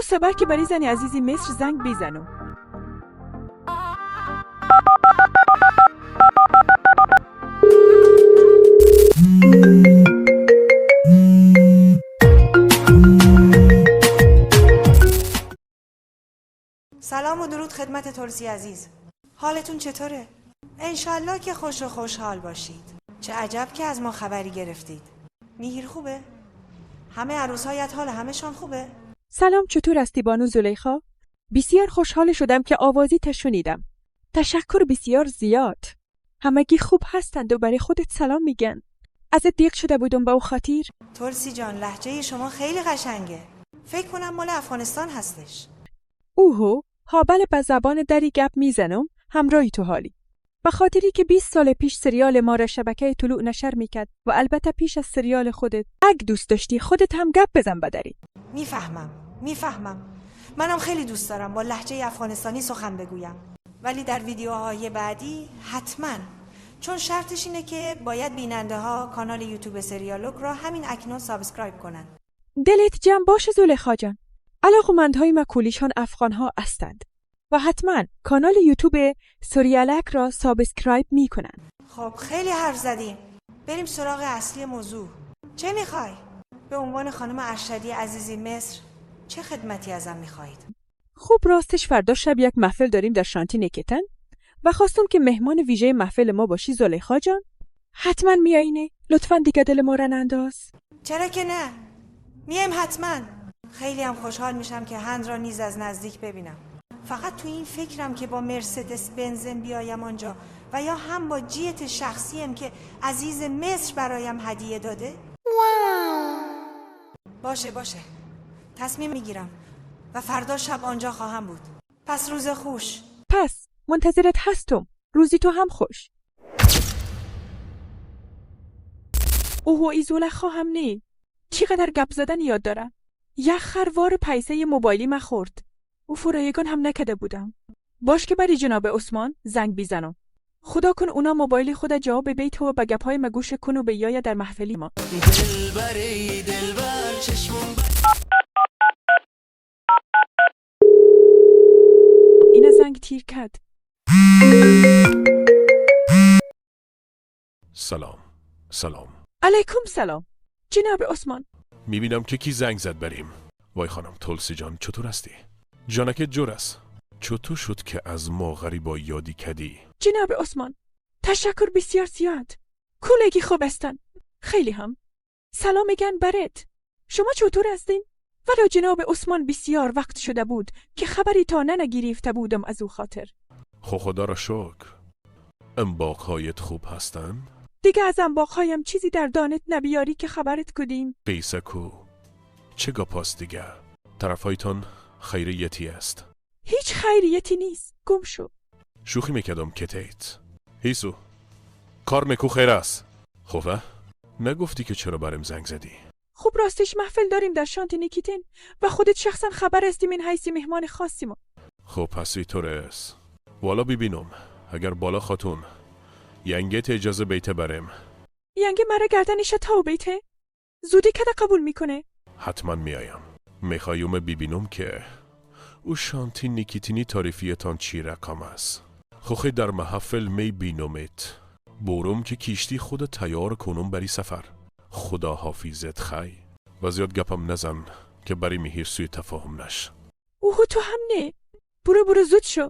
سبر که برای زنی عزیزی مصر زنگ بزنم. سلام و درود خدمت ترسی عزیز. حالتون چطوره؟ انشالله که خوش و خوشحال باشید. چه عجب که از ما خبری گرفتید. میهیر خوبه؟ همه عروس‌هایت حال همشان خوبه؟ سلام، چطور هستی بانو زلیخا؟ بسیار خوشحال شدم که آوازی شنیدم. تشکر بسیار زیاد. همگی خوب هستند و برای خودت سلام میگن. ازت دیق شده بودم با او خاطر. ترسی جان، لهجه شما خیلی قشنگه. فکر کنم مال افغانستان هستش. اوهو، ها بله، به زبان دری گپ میزنم. همراهی تو حالی. به خاطری که 20 سال پیش سریال ما را شبکه طلوع نشر میکرد و البته پیش از سریال خودت. اگه دوست داشتی خودت هم گپ بزن بدری. میفهمم. منم خیلی دوست دارم با لهجه افغانستانی سخن بگویم. ولی در ویدیوهای بعدی حتما، چون شرطش اینه که باید بیننده ها کانال یوتیوب سریالوک را همین اکنون سابسکرایب کنن. دلت جمع باشه زلیخا جان. علاقمندهای مکولیشان افغان ها هستند و حتما کانال یوتیوب سریالک را سابسکرایب میکنن. خب خیلی حرف زدیم. بریم سراغ اصلی موضوع. چه میخوای؟ به عنوان خانم ارشدی عزیزی مصر چه خدمتی ازم میخواهید؟ خوب، راستش فردا شب یک محفل داریم در شانتی نیکتن و خواستم که مهمان ویژه محفل ما باشی زلیخا جان. حتما میایینه؟ لطفا دیگه دل ما را ننداز. چرا که نه؟ میایم حتما. خیلی هم خوشحال میشم که هند را نیز از نزدیک ببینم. فقط تو این فکرم که با مرسدس بنزم بیایم آنجا و یا هم با جیت شخصیم که عزیز مصر برایم هدیه داده. باشه تصمیم میگیرم و فردا شب آنجا خواهم بود. پس روز خوش. پس منتظرت هستم. روزی تو هم خوش. اوه ای زلیخا هم نی. چقدر گپ زدن یاد دارم. یک خروار پیسه موبایلی من خورد. او فرایگان هم نکده بودم. باش که بری جناب عثمان زنگ بیزنم. خدا کن اونا موبایلی خود جواب بیت و به گپ‌های مگوش کن و بیاید در محفلی ما. دلبر چشمون این زنگ تیر کرد. سلام. علیکم سلام جناب عثمان. میبینم که کی زنگ زد بریم. وای خانم تلسی جان، چطور هستی؟ جانکت جور است. چطور شد که از ما غریبا یادی کدی؟ جناب عثمان تشکر بسیار زیاد. کولگی خوب استن. خیلی هم. سلام میگن برت. شما چطور هستین؟ ولو جناب عثمان بسیار وقت شده بود که خبری تا نگرفته بودم از او خاطر. خدا را شکر. انباقهایت خوب هستن؟ دیگه از انباقهایم چیزی در دانت نبیاری که خبرت کدیم. قیسه کو. چه گپاست دیگه؟ طرفایتان خیریتی است. هیچ خیریتی نیست. گم شو. شوخی میکردم کتیت. هیسو کار میکو خیر است. خوبه؟ نگفتی که چرا برم زنگ زدی؟ خوب راستش محفل داریم در شانت نیکیتن و خودت شخصا خبر هستی من حیثی مهمان خاصی ما. خب پس اینطور است. والا ببینم اگر بالا خاتون ینگت اجازه بیته برم. ینگه مرا گردنش تا بیته؟ زودی کده قبول میکنه؟ حتما میایم. میخوایم ببینم که او شانتی نیکیتینی تاریفیتان چی رقم است. خوخی در محفل می بینمت. بورم که کشتی خود تیار کنم بری سفر. خدا حافظت خی. و زیاد گپم نزن که بری میهیر سوی تفاهم نش. اوه تو هم نه. برو زود شو.